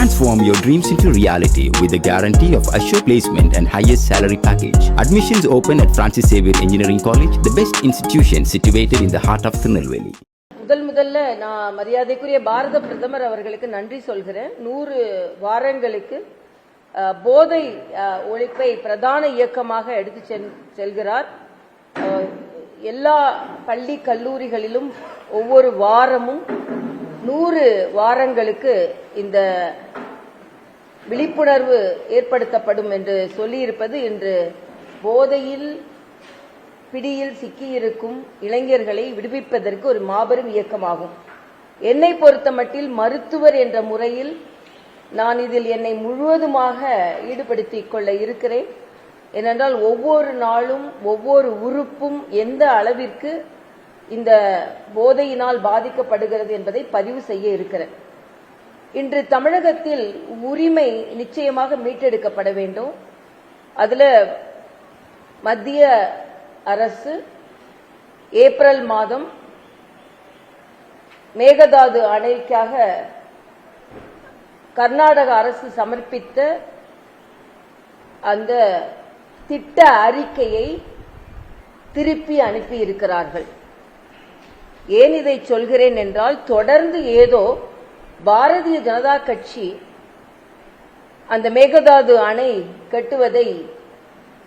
Transform your dreams into reality with the guarantee of assured placement and highest salary package. Admissions open at Francis Xavier Engineering College, the best institution situated in the heart of Tirunelveli. முதல்ல நான் மரியாதைக்குரிய பாரத பிரதமர் அவர்களுக்கு நன்றி சொல்கிறேன். 100 வாரங்களுக்கு போதை ஒழிப்பை பிரதான இயக்கமாக எடுத்து செல்கிறார். எல்லா பள்ளி கல்லூரிகளிலும் ஒவ்வொரு வாரமும் 100 வாரங்களுக்கு இந்த விழிப்புணர்வு ஏற்படுத்தப்படும் என்று சொல்லியிருப்பது இன்று போதையில் பிடியில் சிக்கியிருக்கும் இளைஞர்களை விடுவிப்பதற்கு ஒரு மாபெரும் இயக்கமாகும். என்னை பொறுத்தமட்டில் மருத்துவர் என்ற முறையில் நான் இதில் என்னை முழுவதுமாக ஈடுபடுத்திக் கொள்ள இருக்கிறேன். ஏனென்றால் ஒவ்வொரு நாளும் ஒவ்வொரு உறுப்பும் எந்த அளவிற்கு இந்த போதையினால் பாதிக்கப்படுகிறது என்பதை பதிவு செய்ய இருக்கிறேன். இன்று தமிழகத்தில் உரிமை நிச்சயமாக மீட்டெடுக்கப்பட வேண்டும். அதுல மத்திய அரசு ஏப்ரல் மாதம் மேகதாது அணைக்காக கர்நாடக அரசு சமர்ப்பித்த அந்த திட்ட அறிக்கையை திருப்பி அனுப்பி இருக்கிறார்கள். ஏன் இதை சொல்கிறேன் என்றால், தொடர்ந்து ஏதோ பாரதிய ஜனதா கட்சி அந்த மேகதாது அணை கட்டுவதை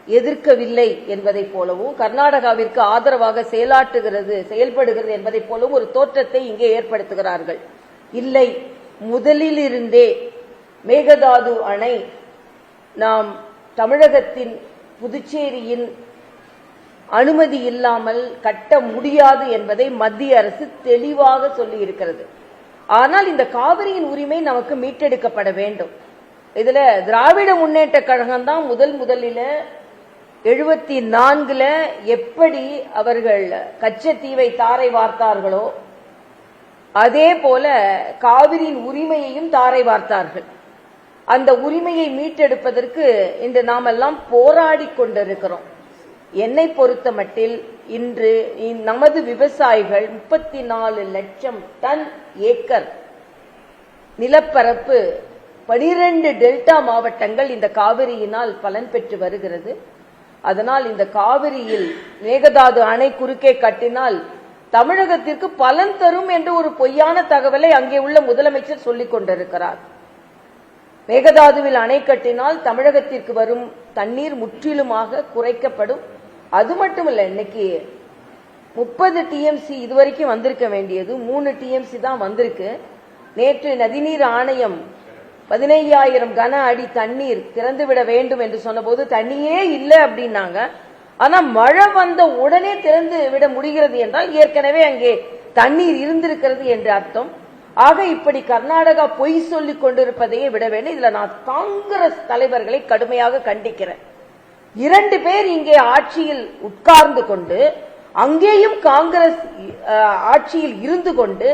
எதிர்க்கவில்லை என்பதை போலவும் கர்நாடகாவிற்கு ஆதரவாக செயல்படுகிறது என்பதை போலவும் ஒரு தோற்றத்தை இங்கே ஏற்படுத்துகிறார்கள். இல்லை, முதலிலிருந்தே மேகதாது அணை நாம் தமிழகத்தின் புதுச்சேரியின் அனுமதி இல்லாமல் கட்ட முடியாது என்பதை மத்திய அரசு தெளிவாக சொல்லி இருக்கிறது. ஆனால் இந்த காவிரியின் உரிமை நமக்கு மீட்டெடுக்கப்பட வேண்டும். இதுல திராவிட முன்னேற்ற கழகம் தான் முதலில் 74 எப்படி அவர்கள் கச்சத்தீவை தாரை வார்த்தார்களோ அதே போல காவிரியின் உரிமையையும் தாரை வார்த்தார்கள். அந்த உரிமையை மீட்டெடுப்பதற்கு இன்று நாம் எல்லாம் போராடி கொண்டிருக்கிறோம். என்னை பொறுத்த மட்டில் இன்று நமது விவசாயிகள் 34 லட்சம் டன் ஏக்கர் நிலப்பரப்பு 12 டெல்டா மாவட்டங்கள் இந்த காவிரியினால் பலன் பெற்று வருகிறது. அதனால் இந்த காவிரியில் மேகதாது அணை குறுக்கே கட்டினால் தமிழகத்திற்கு பலன் தரும் என்று ஒரு பொய்யான தகவலை அங்கே உள்ள முதலமைச்சர் சொல்லிக் கொண்டிருக்கிறார். மேகதாதுவில் அணை கட்டினால் தமிழகத்திற்கு வரும் தண்ணீர் முற்றிலுமாக குறைக்கப்படும். அது மட்டுமல்ல, இன்னைக்கு 30 டிஎம்சி இதுவரைக்கும் வந்திருக்க வேண்டியது 3 டிஎம்சி தான் வந்திருக்கு. நேற்று நதிநீர் ஆணையம் 15,000 கன அடி தண்ணீர் திறந்துவிட வேண்டும் என்று சொன்னபோது தண்ணியே இல்லை அப்படின்னாங்க. ஆனா மழை வந்த உடனே திறந்து விட முடிகிறது என்றால் ஏற்கனவே அங்கே தண்ணீர் இருந்திருக்கிறது என்று அர்த்தம். ஆக இப்படி கர்நாடகா பொய் சொல்லிக் கொண்டிருப்பதையே விட வேண்டும். இதுல நான் காங்கிரஸ் தலைவர்களை கடுமையாக கண்டிக்கிறேன். 2 பேர் இங்கே ஆட்சியில் உட்கார்ந்து கொண்டு அங்கேயும் காங்கிரஸ் ஆட்சியில் இருந்து கொண்டு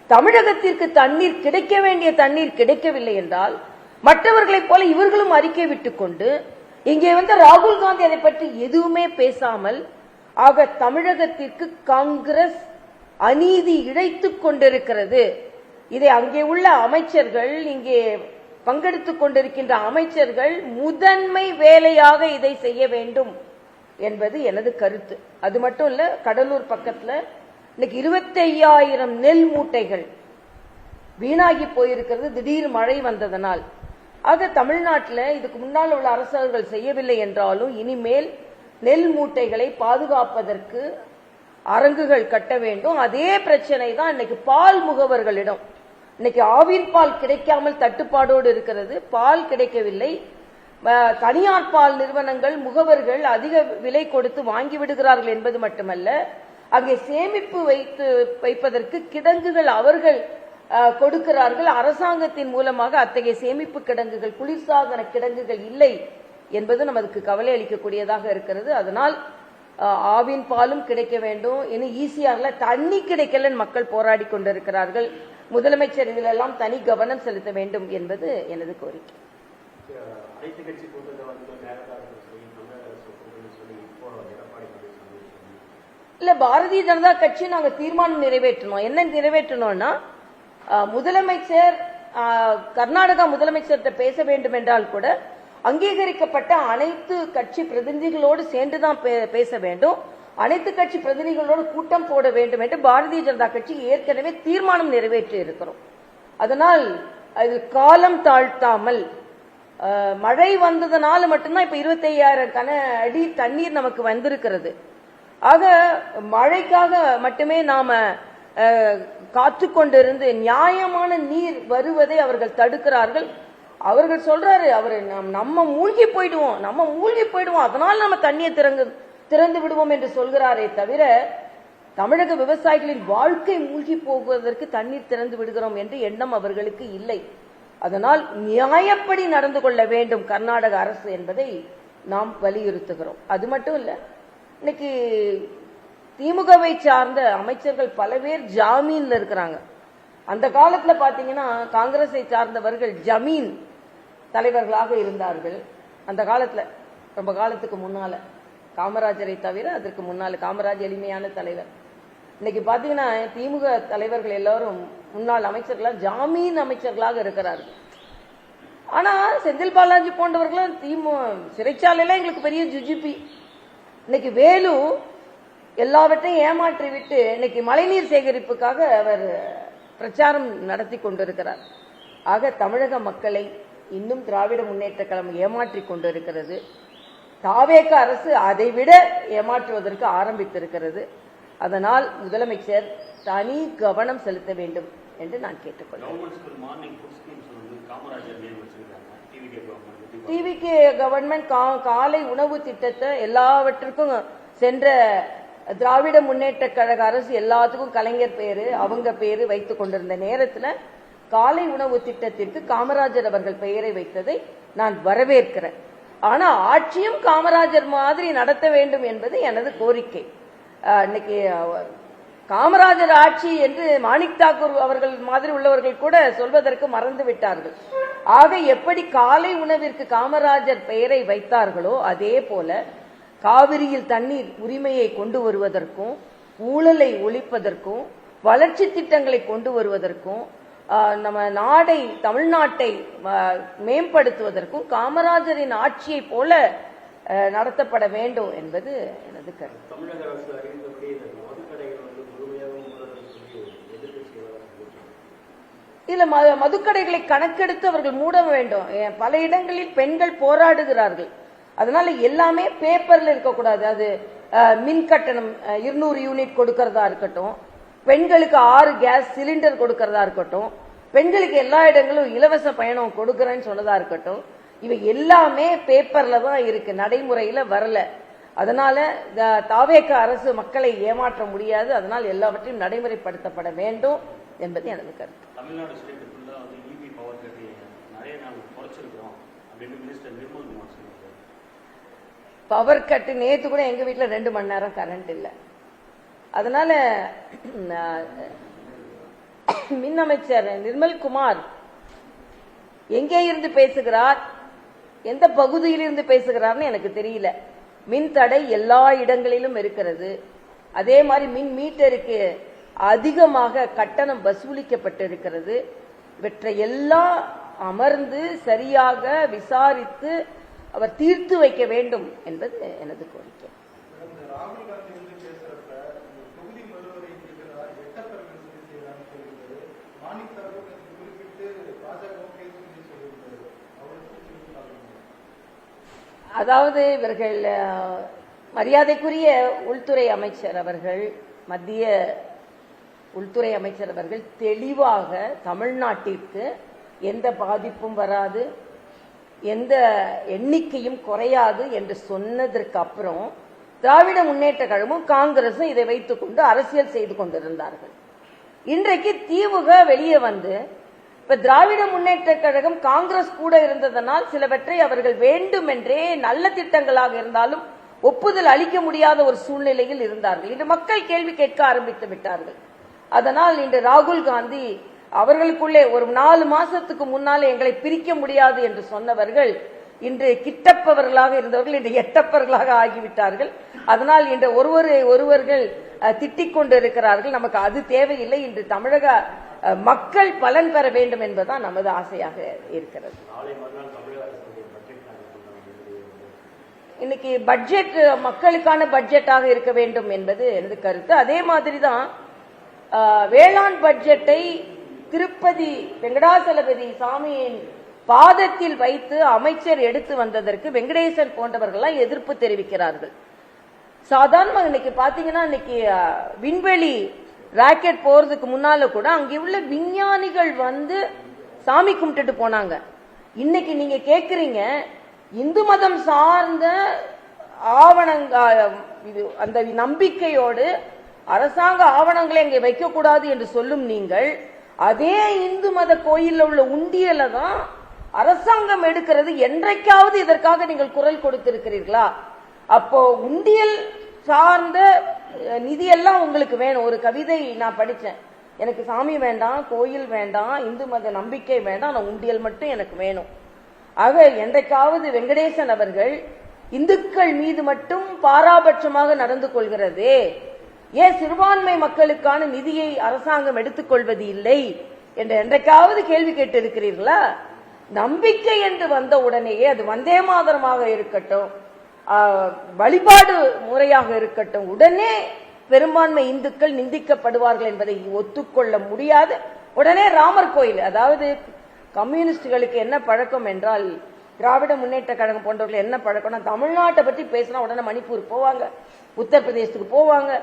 தமிழகத்திற்கு தண்ணீர் கிடைக்க வேண்டிய தண்ணீர் கிடைக்கவில்லை என்றால் மற்றவர்களைப் போல இவர்களும் அறிக்கை விட்டுக் கொண்டு இங்கே ராகுல் காந்தி அதை பற்றி எதுவுமே பேசாமல், ஆக தமிழகத்திற்கு காங்கிரஸ் அநீதி இழைத்துக் கொண்டிருக்கிறது. இதை அங்கே உள்ள அமைச்சர்கள், இங்கே பங்கெடுத்துக் கொண்டிருக்கின்ற அமைச்சர்கள் முதன்மை வேலையாக இதை செய்ய வேண்டும் என்பது எனது கருத்து. அது மட்டும் இல்ல, கடலூர் பக்கத்துல இன்னைக்கு 25,000 நெல் மூட்டைகள் வீணாகி போயிருக்கிறது திடீர் மழை வந்ததனால். ஆக தமிழ்நாட்டில் இதுக்கு முன்னால் உள்ள அரசர்கள் செய்யவில்லை என்றாலும் இனிமேல் நெல் மூட்டைகளை பாதுகாப்பதற்கு அரங்குகள் கட்ட வேண்டும். அதே பிரச்சனை தான் இன்னைக்கு பால் முகவர்களிடம். இன்னைக்கு ஆவின் பால் கிடைக்காமல் தட்டுப்பாடோடு இருக்கிறது. பால் கிடைக்கவில்லை. தனியார் பால் நிறுவனங்கள் முகவர்கள் அதிக விலை கொடுத்து வாங்கி விடுகிறார்கள் என்பது மட்டுமல்ல, அங்கே சேமிப்பு வைப்பதற்கு கிடங்குகள் அவர்கள் கொடுக்கிறார்கள். அரசாங்கத்தின் மூலமாக அத்தகைய சேமிப்பு கிடங்குகள், குளிர்சாதன கிடங்குகள் இல்லை என்பது நமக்கு கவலை அளிக்கக்கூடியதாக இருக்கிறது. அதனால் ஆவின் பாலும் கிடைக்க வேண்டும். இன்னும் ஈசிஆர்ல தண்ணி கிடைக்கலன்னு மக்கள் போராடி கொண்டிருக்கிறார்கள். முதலமைச்சர் இதிலெல்லாம் தனி கவனம் செலுத்த வேண்டும் என்பது எனது கோரிக்கை. இல்ல, பாரதிய ஜனதா கட்சி நாங்க தீர்மானம் நிறைவேற்றணும். என்ன நிறைவேற்றணும்னா, முதலமைச்சர் கர்நாடகா முதலமைச்சர்கிட்ட பேச வேண்டும் என்றால் கூட அங்கீகரிக்கப்பட்ட அனைத்து கட்சி பிரதிநிதிகளோடு சேர்ந்துதான் பேச வேண்டும், அனைத்து கட்சி பிரதிநிதிகளோடு கூட்டம் போட வேண்டும் என்று பாரதிய ஜனதா கட்சி ஏற்கனவே தீர்மானம் நிறைவேற்றி இருக்கிறோம். அதனால் அதில் காலம் தாழ்த்தாமல் மழை வந்ததுனால மட்டும்தான் இப்ப 25,000 கன அடி தண்ணீர் நமக்கு வந்திருக்கிறது. ஆக மழைக்காக மட்டுமே நாம காத்து கொண்டிருந்து நியாயமான நீர் வருவதை அவர்கள் தடுக்கிறார்கள். அவர்கள் சொல்றாரு, அவரு நம்ம மூழ்கி போயிடுவோம் அதனால் நம்ம தண்ணியை திறந்து விடுவோம் என்று சொல்கிறாரே தவிர தமிழக விவசாயிகளின் வாழ்க்கை மூழ்கி போவதற்கு தண்ணீர் திறந்து விடுகிறோம் என்று எண்ணம் அவர்களுக்கு இல்லை. அதனால் நியாயப்படி நடந்து கொள்ள வேண்டும் கர்நாடக அரசு என்பதை நாம் வலியுறுத்துகிறோம். அது மட்டும் இல்ல, இன்னைக்கு திமுகவை சார்ந்த அமைச்சர்கள் பல பேர் ஜாமீன்ல இருக்கிறாங்க. அந்த காலத்துல பாத்தீங்கன்னா காங்கிரஸை சார்ந்தவர்கள் ஜமீன் தலைவர்களாக இருந்தார்கள். அந்த காலத்துல ரொம்ப காலத்துக்கு முன்னால, காமராஜரை தவிர அதற்கு முன்னால, காமராஜ் எளிமையான தலைவர். இன்னைக்கு பாத்தீங்கன்னா திமுக தலைவர்கள் எல்லாரும் முன்னாள் அமைச்சர்களாக ஜாமீன் அமைச்சர்களாக இருக்கிறார்கள். ஆனா செந்தில் பாலாஜி போன்றவர்களும் சிறைச்சாலையில எங்களுக்கு பெரிய ஜுஜிபி. இன்னைக்கு வேலு எல்லாவற்றையும் ஏமாற்றி விட்டு இன்னைக்கு மழைநீர் சேகரிப்புக்காக அவர் பிரச்சாரம் நடத்தி கொண்டிருக்கிறார். ஆக தமிழக மக்களை இன்னும் திராவிட முன்னேற்ற கழகம் ஏமாற்றி கொண்டிருக்கிறது. தாவேக அரசு அதைவிட ஏமாற்றுவதற்கு ஆரம்பித்திருக்கிறது. அதனால் முதலமைச்சர் தனி கவனம் செலுத்த வேண்டும் என்று நான் கேட்டுக்கொள்கிறேன். டிவிகே கவர்மெண்ட் காலை உணவு திட்டத்தை எல்லாவற்றுக்கும் சென்ற திராவிட முன்னேற்ற கழக அரசு எல்லாத்துக்கும் கலைஞர் பேரு அவங்க பேரு வைத்துக் கொண்டிருந்த நேரத்தில் காலை உணவு திட்டத்திற்கு காமராஜர் அவர்கள் பெயரை வைத்ததை நான் வரவேற்கிறேன். ஆனா ஆட்சியும் காமராஜர் மாதிரி நடத்த வேண்டும் என்பது எனது கோரிக்கை. இன்னைக்கு காமராஜர் ஆட்சி என்று மாணிக் தாக்கூர் அவர்கள் மாதிரி உள்ளவர்கள் கூட சொல்வதற்கு மறந்து விட்டார்கள். ஆக எப்படி காலை உணவிற்கு காமராஜர் பெயரை வைத்தார்களோ அதே போல காவிரியில் தண்ணீர் உரிமையை கொண்டு வருவதற்கும், ஊழலை ஒழிப்பதற்கும், வளர்ச்சி திட்டங்களை கொண்டு வருவதற்கும், நம்ம நாடை தமிழ்நாட்டை மேம்படுத்துவதற்கும் காமராஜரின் ஆட்சியை போல நடத்தப்பட வேண்டும் என்பது எனது கருத்து. இல்ல, மதுக்கடைகளை கணக்கெடுத்து அவர்கள் மூட வேண்டும். பல இடங்களில் பெண்கள் போராடுகிறார்கள். அதனால எல்லாமே பேப்பர்ல இருக்கக்கூடாது. அது மின் கட்டணம் 200 யூனிட் கொடுக்கறதா இருக்கட்டும், பெண்களுக்கு 6 கேஸ் சிலிண்டர் கொடுக்கறதா இருக்கட்டும், பெண்களுக்கு எல்லா இடங்களும் இலவச பயணம் கொடுக்கறேன்னு சொன்னதா இருக்கட்டும், இவை எல்லாமே பேப்பர்ல தான் இருக்கு, நடைமுறையில வரல. அதனால தாவேக அரசு மக்களை ஏமாற்ற முடியாது. அதனால் எல்லாவற்றையும் நடைமுறைப்படுத்தப்பட வேண்டும் என்பது எனது கருத்து. தமிழ்நாடு ஸ்டேட் ஃபுல்லா வந்து ஈபி பவர் கட்டி நிறைய நாங்கள் குறைச்சிருக்கிறோம் அப்படின்னு மினிஸ்டர் நிர்மல் குமார் சொல்லியிருக்காரு. பவர் கட்டு நேற்று கூட எங்க வீட்டில் 2 மணி நேரம் கரண்ட் இல்லை. அதனால மின் அமைச்சர் நிர்மல்குமார் எங்கே இருந்து பேசுகிறார், எந்த பகுதியிலிருந்து பேசுகிறார்னு எனக்கு தெரியல. மின் தடை எல்லா இடங்களிலும் இருக்கிறது. அதே மாதிரி மின் மீட்டருக்கு அதிகமாக கட்டணம் வசூலிக்கப்பட்டிருக்கிறது. இவற்றை எல்லாம் அமர்ந்து சரியாக விசாரித்து அவர் தீர்த்து வைக்க வேண்டும் என்பது எனது கோரிக்கை. அதாவது இவர்கள் மரியாதைக்குரிய உள்துறை அமைச்சர் அவர்கள், மத்திய உள்துறை அமைச்சர் அவர்கள் தெளிவாக தமிழ்நாட்டிற்கு எந்த பாதிப்பும் வராது, எந்த எண்ணிக்கையும் குறையாது என்று சொன்னதற்கு அப்புறம் திராவிட முன்னேற்ற கழகமும் காங்கிரசும் இதை வைத்துக் கொண்டு அரசியல் செய்து கொண்டிருந்தார்கள். இன்றைக்கு திமுக வெளியே வந்து இப்ப திராவிட முன்னேற்ற கழகம் காங்கிரஸ் கூட இருந்ததனால் சிலவற்றை அவர்கள் வேண்டுமென்றே நல்ல திட்டங்களாக இருந்தாலும் ஒப்புதல் அளிக்க முடியாத ஒரு சூழ்நிலையில் இருந்தார்கள். இன்று மக்கள் கேள்வி கேட்க ஆரம்பித்து விட்டார்கள். அதனால் இன்று ராகுல் காந்தி அவர்களுக்குள்ளே ஒரு 4 மாசத்துக்கு முன்னாலே எங்களை பிரிக்க முடியாது என்று சொன்னவர்கள் இன்று கிட்டப்பவர்களாக இருந்தவர்கள் இன்று எட்டப்பவர்களாக ஆகிவிட்டார்கள். அதனால் இன்று ஒருவர்கள் திட்டிக் கொண்டு இருக்கிறார்கள். நமக்கு அது தேவையில்லை. இன்று தமிழக மக்கள் பலன் பெற வேண்டும் என்பதுதான் நமது ஆசையாக இருக்கிறது. நாளை மறுநாள் தமிழக அரசுடைய பட்ஜெட் இன்னைக்கு பட்ஜெட் மக்களுக்கான பட்ஜெட்டாக இருக்க வேண்டும் என்பது எனது கருத்து. அதே மாதிரி தான் வேளாண் பட்ஜெட்டை திருப்பதி வெங்கடாசலபதி சாமியின் பாதத்தில் வைத்து அமைச்சர் எடுத்து வந்ததற்கு வெங்கடேசன் போன்றவர்கள்லாம் எதிர்ப்பு தெரிவிக்கிறார்கள். சாதாரணமாக இன்னைக்கு பாத்தீங்கன்னா இன்னைக்கு விண்வெளி ராக்கெட் போறதுக்கு முன்னால கூட அங்கே உள்ள விஞ்ஞானிகள் வந்து சாமி கும்பிட்டுட்டு போனாங்க. இன்னைக்கு நீங்க கேக்குறீங்க இந்து மதம் சார்ந்த இது அந்த நம்பிக்கையோடு அரசாங்க ஆவணங்களை இங்கே வைக்கக்கூடாது என்று சொல்லும் நீங்கள், அதே இந்து மத கோயில்ல உள்ள உண்டியல தான் அரசாங்கம் எடுக்கிறது. என்றைக்காவது இதற்காக நீங்கள் குரல் கொடுத்திருக்கிறீர்களா? அப்போ உண்டியல் சார்ந்த நிதியெல்லாம் உங்களுக்கு வேணும். ஒரு கவிதை நான் படிச்சேன், எனக்கு சாமி வேண்டாம், கோயில் வேண்டாம், இந்து மத நம்பிக்கை வேண்டாம், நான் உண்டியல் மட்டும் எனக்கு வேணும். ஆக என்றைக்காவது வெங்கடேசன் அவர்கள் இந்துக்கள் மீது மட்டும் பாராபட்சமாக நடந்து கொள்கிறதே, ஏன் சிறுபான்மை மக்களுக்கான நிதியை அரசாங்கம் எடுத்துக்கொள்வது இல்லை என்று என்றைக்காவது கேள்வி கேட்டு இருக்கிறீர்களா? நம்பிக்கை என்று வந்த உடனேயே அது வந்தே மாதரமாக இருக்கட்டும், வழிபாடு முறையாக இருக்கட்டும், உடனே பெரும்பான்மை இந்துக்கள் நிந்திக்கப்படுவார்கள் என்பதை ஒத்துக்கொள்ள முடியாது. உடனே ராமர் கோயில், அதாவது கம்யூனிஸ்டுகளுக்கு என்ன பழக்கம் என்றால், திராவிட முன்னேற்ற கழகம் போன்றவர்கள் என்ன பழக்கம்னா, தமிழ்நாட்டை பற்றி பேசினா உடனே மணிப்பூர் போவாங்க, உத்தரப்பிரதேசத்துக்கு போவாங்க,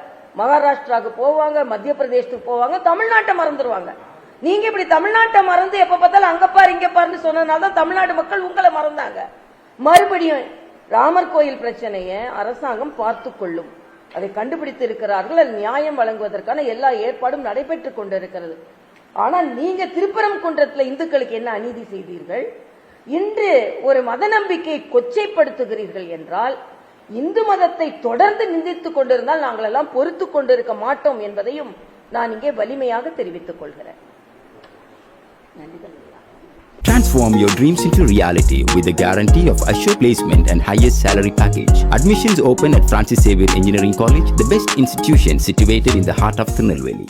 மகாராஷ்டிராவுக்கு போவாங்க, மத்திய பிரதேசத்துக்கு போவாங்க, தமிழ்நாட்டை மறந்துடுவாங்க. நீங்க இப்படி தமிழ்நாட்டை மறந்து எப்ப பார்த்தாலும் அங்க பாரு இங்க பாருன்னு சொன்னதுனால்தான் தமிழ்நாடு மக்கள் உங்களை மறந்தாங்க. மறுபடியும் ராமர் கோயில் பிரச்சனையை அரசாங்கம் பார்த்து கொள்ளும், அதை கண்டுபிடித்து இருக்கிறார்கள். அது நியாயம் வழங்குவதற்கான எல்லா ஏற்பாடும் நடைபெற்றுக் கொண்டிருக்கிறது. ஆனால் நீங்க திருப்பரங்குன்றத்தில் இந்துக்களுக்கு என்ன அநீதி செய்தீர்கள்? இன்று ஒரு மத நம்பிக்கையை கொச்சைப்படுத்துகிறீர்கள் என்றால், இந்து மதத்தை தொடர்ந்து நிந்தித்துக் கொண்டிருந்தால் நாங்கள் எல்லாம் பொறுத்து கொண்டிருக்க மாட்டோம் என்பதையும் நான் இங்கே வலிமையாக தெரிவித்துக் கொள்கிறேன். Transform your dreams into reality with the guarantee of assured placement and highest salary package. Admissions open at Francis Xavier Engineering College, the best institution situated in the heart of Tirunelveli.